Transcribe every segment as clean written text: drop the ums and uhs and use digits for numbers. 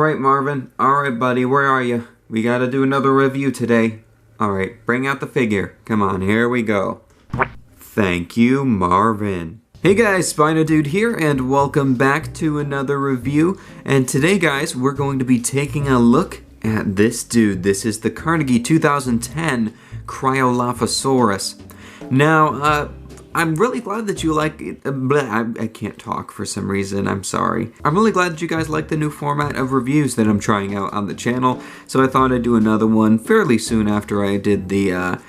Alright, Marvin. Alright, buddy, where are you? We gotta do another review today. Alright, bring out the figure. Come on, here we go. Thank you, Marvin. Hey guys, SpinoDude here, and welcome back to another review. And today, guys, we're going to be taking a look at this dude. This is the Carnegie 2010 Cryolophosaurus. Now, I'm really glad that you like it. I can't talk for some reason, I'm sorry. I'm really glad that you guys like the new format of reviews that I'm trying out on the channel, so I thought I'd do another one fairly soon after I did the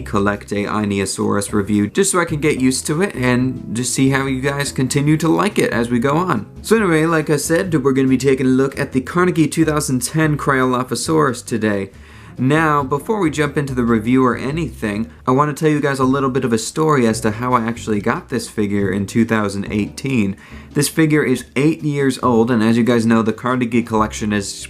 Collect a Ionosaurus review, just so I can get used to it and just see how you guys continue to like it as we go on. So anyway, like I said, we're going to be taking a look at the Carnegie 2010 Cryolophosaurus today. Now, before we jump into the review or anything, I want to tell you guys a little bit of a story as to how I actually got this figure in 2018. This figure is 8 years old, and as you guys know, the Carnegie collection it's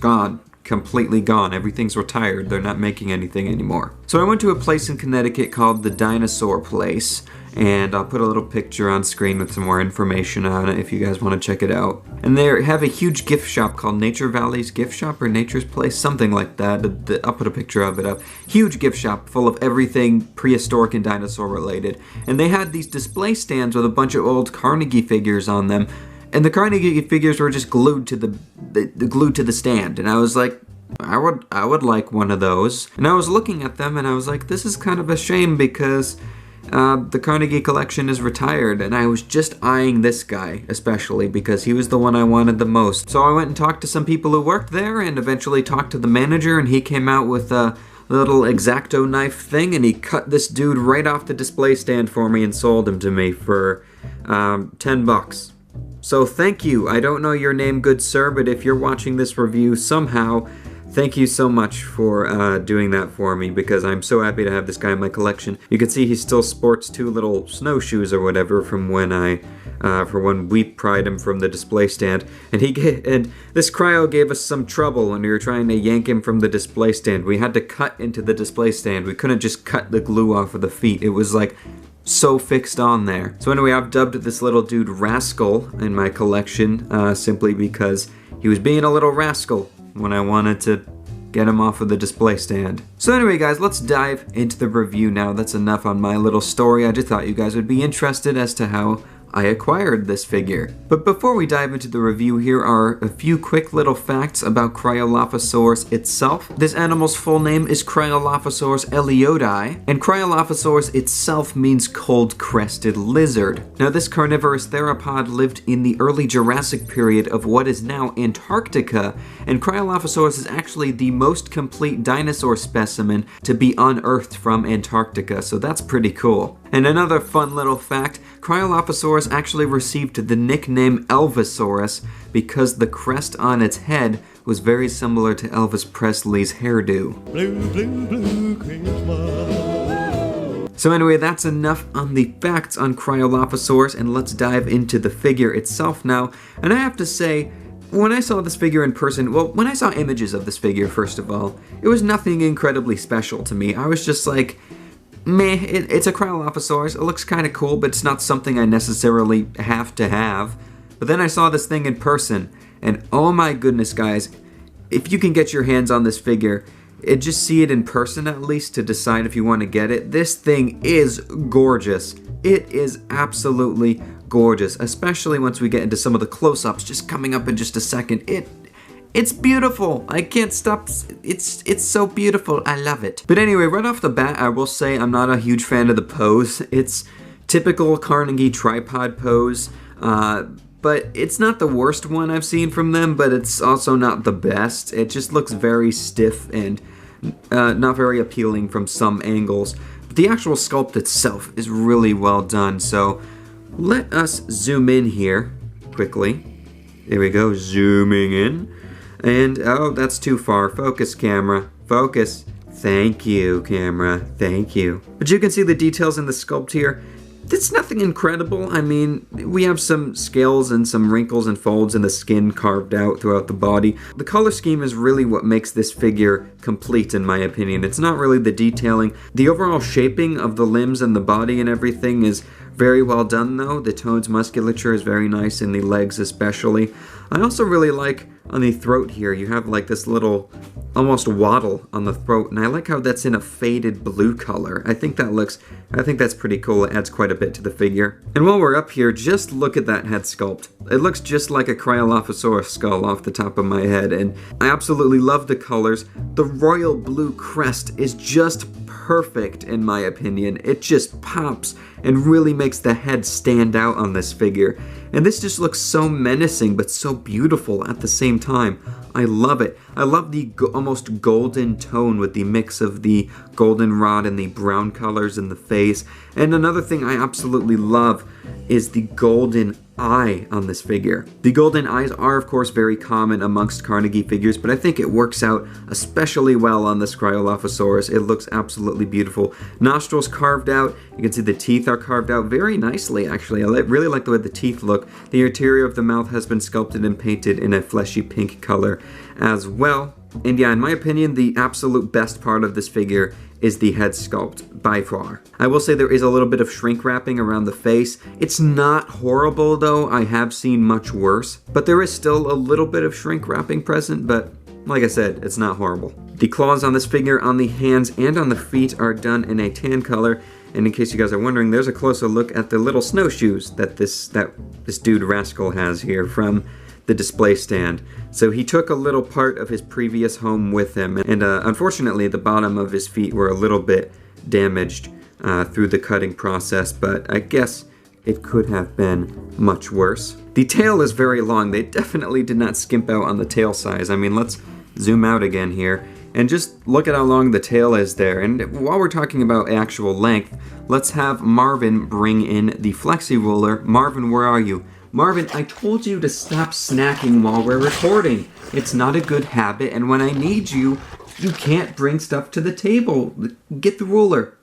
gone. Completely gone. Everything's retired. They're not making anything anymore. So I went to a place in Connecticut called the Dinosaur Place, and I'll put a little picture on screen with some more information on it if you guys want to check it out. And they have a huge gift shop called Nature Valley's Gift Shop or Nature's Place, something like that. I'll put a picture of it up. Huge gift shop full of everything prehistoric and dinosaur related. And they had these display stands with a bunch of old Carnegie figures on them. And the Carnegie figures were just glued to the stand, and I was like, I would like one of those. And I was looking at them, and I was like, this is kind of a shame because the Carnegie collection is retired, and I was just eyeing this guy, especially because he was the one I wanted the most. So I went and talked to some people who worked there, and eventually talked to the manager, and he came out with a little X-Acto knife thing, and he cut this dude right off the display stand for me and sold him to me for 10 bucks. So thank you. I don't know your name, good sir, but if you're watching this review somehow, thank you so much for doing that for me, because I'm so happy to have this guy in my collection. You can see he still sports 2 little snowshoes or whatever from when when we pried him from the display stand. And this cryo gave us some trouble when we were trying to yank him from the display stand. We had to cut into the display stand. We couldn't just cut the glue off of the feet. It was like so fixed on there. So anyway, I've dubbed this little dude Rascal in my collection simply because he was being a little rascal when I wanted to get him off of the display stand. So anyway guys, let's dive into the review now. That's enough on my little story. I just thought you guys would be interested as to how I acquired this figure. But before we dive into the review, here are a few quick little facts about Cryolophosaurus itself. This animal's full name is Cryolophosaurus elioti, and Cryolophosaurus itself means cold-crested lizard. Now this carnivorous theropod lived in the early Jurassic period of what is now Antarctica, and Cryolophosaurus is actually the most complete dinosaur specimen to be unearthed from Antarctica, so that's pretty cool. And another fun little fact, Cryolophosaurus actually received the nickname Elvisaurus because the crest on its head was very similar to Elvis Presley's hairdo. Blue, blue, blue Christmas. So anyway, that's enough on the facts on Cryolophosaurus, and let's dive into the figure itself now. And I have to say, when I saw this figure in person, well, when I saw images of this figure, first of all, it was nothing incredibly special to me. I was just like, meh, it's a Cryolophosaurus. It looks kind of cool, but it's not something I necessarily have to have. But then I saw this thing in person, and oh my goodness, guys, if you can get your hands on this figure, just see it in person at least to decide if you want to get it. This thing is gorgeous. It is absolutely gorgeous, especially once we get into some of the close-ups just coming up in just a second. It's beautiful. I can't stop. It's so beautiful. I love it. But anyway, right off the bat, I will say I'm not a huge fan of the pose. It's typical Carnegie tripod pose, but it's not the worst one I've seen from them, but it's also not the best. It just looks very stiff and not very appealing from some angles. But the actual sculpt itself is really well done, so let us zoom in here quickly. There we go, zooming in. And, oh, that's too far. Focus, camera. Focus. Thank you, camera. Thank you. But you can see the details in the sculpt here. It's nothing incredible. I mean, we have some scales and some wrinkles and folds in the skin carved out throughout the body. The color scheme is really what makes this figure complete, in my opinion. It's not really the detailing. The overall shaping of the limbs and the body and everything is very well done, though. The tones musculature is very nice in the legs especially. I also really like on the throat here, you have like this little almost waddle on the throat, and I like how that's in a faded blue color. I think that's pretty cool. It adds quite a bit to the figure. And while we're up here, just look at that head sculpt. It looks just like a Cryolophosaurus skull off the top of my head, and I absolutely love the colors. The royal blue crest is just perfect in my opinion. It just pops and really makes the head stand out on this figure. And this just looks so menacing but so beautiful at the same time. I love it. I love the almost golden tone with the mix of the goldenrod and the brown colors in the face. And another thing I absolutely love is the golden eye on this figure. The golden eyes are of course very common amongst Carnegie figures, but I think it works out especially well on this Cryolophosaurus. It looks absolutely beautiful. Nostrils carved out. You can see the teeth are carved out very nicely actually. I really like the way the teeth look. The interior of the mouth has been sculpted and painted in a fleshy pink color as well. And yeah, in my opinion, the absolute best part of this figure is the head sculpt, by far. I will say there is a little bit of shrink wrapping around the face. It's not horrible though, I have seen much worse. But there is still a little bit of shrink wrapping present, but like I said, it's not horrible. The claws on this figure, on the hands and on the feet, are done in a tan color. And in case you guys are wondering, there's a closer look at the little snowshoes that this dude Rascal has here from the display stand. So he took a little part of his previous home with him, and unfortunately the bottom of his feet were a little bit damaged through the cutting process, but I guess it could have been much worse. The tail is very long. They definitely did not skimp out on the tail size. I mean, let's zoom out again here and just look at how long the tail is there. And while we're talking about actual length, let's have Marvin bring in the flexi ruler. Marvin, where are you? Marvin, I told you to stop snacking while we're recording. It's not a good habit, and when I need you, you can't bring stuff to the table. Get the ruler.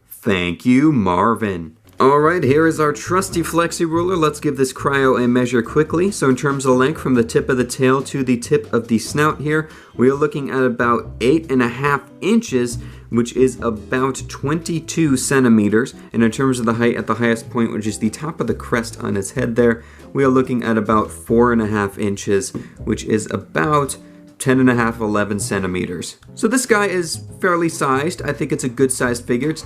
Thank you, Marvin. Alright, here is our trusty flexi ruler. Let's give this cryo a measure quickly. So in terms of length, from the tip of the tail to the tip of the snout here, we are looking at about 8.5 inches, which is about 22 centimeters. And in terms of the height at the highest point, which is the top of the crest on his head there, we are looking at about 4.5 inches, which is about 10.5, 11 centimeters. So this guy is fairly sized. I think it's a good sized figure. It's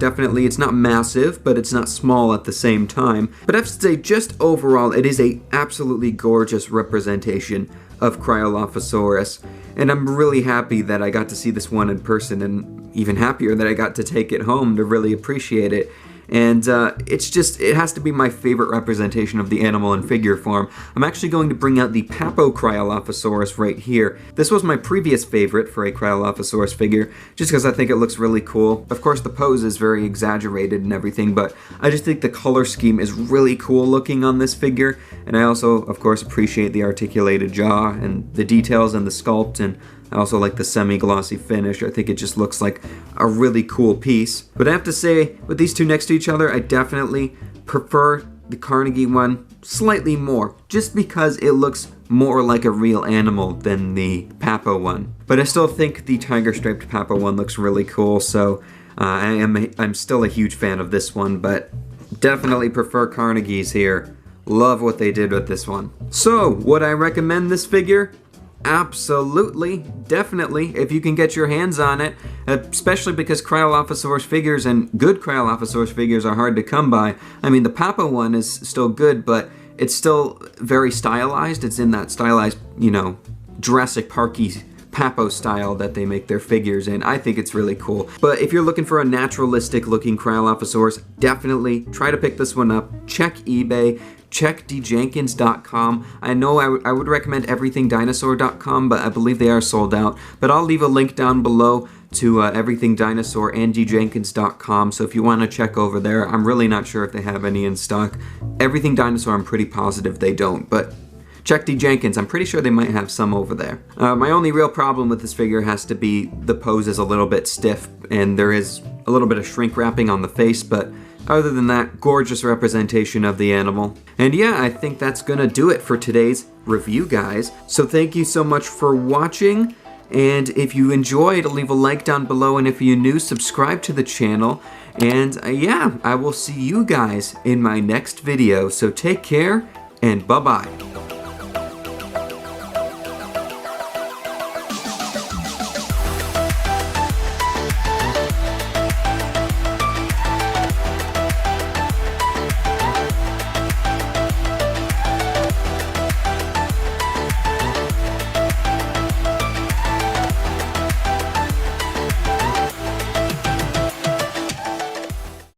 not massive, but it's not small at the same time. But I have to say, just overall, it is a absolutely gorgeous representation of Cryolophosaurus. And I'm really happy that I got to see this one in person, and even happier that I got to take it home to really appreciate it. And it has to be my favorite representation of the animal in figure form. I'm actually going to bring out the Papo Cryolophosaurus right here. This was my previous favorite for a Cryolophosaurus figure, just because I think it looks really cool. Of course, the pose is very exaggerated and everything, but I just think the color scheme is really cool looking on this figure. And I also, of course, appreciate the articulated jaw and the details and the sculpt, and I also like the semi-glossy finish. I think it just looks like a really cool piece. But I have to say, with these two next to each other, I definitely prefer the Carnegie one slightly more, just because it looks more like a real animal than the Papo one. But I still think the tiger-striped Papo one looks really cool, so I'm still a huge fan of this one, but definitely prefer Carnegie's here. Love what they did with this one. So, would I recommend this figure? Absolutely, definitely, if you can get your hands on it, especially because Cryolophosaurus figures and good Cryolophosaurus figures are hard to come by. I mean, the Papo one is still good, but it's still very stylized. It's in that stylized, Jurassic Parky Papo style that they make their figures in. I think it's really cool. But if you're looking for a naturalistic looking Cryolophosaurus, definitely try to pick this one up. Check eBay. Check djenkins.com. I know I would recommend everythingdinosaur.com, but I believe they are sold out. But I'll leave a link down below to Everything Dinosaur and djenkins.com, so if you want to check over there, I'm really not sure if they have any in stock. Everything Dinosaur, I'm pretty positive they don't, but check djenkins. I'm pretty sure they might have some over there. My only real problem with this figure has to be the pose is a little bit stiff, and there is a little bit of shrink wrapping on the face, but other than that, gorgeous representation of the animal. And yeah, I think that's gonna do it for today's review, guys. So thank you so much for watching, and if you enjoyed, leave a like down below, and if you're new, subscribe to the channel. And yeah, I will see you guys in my next video. So take care, and bye-bye.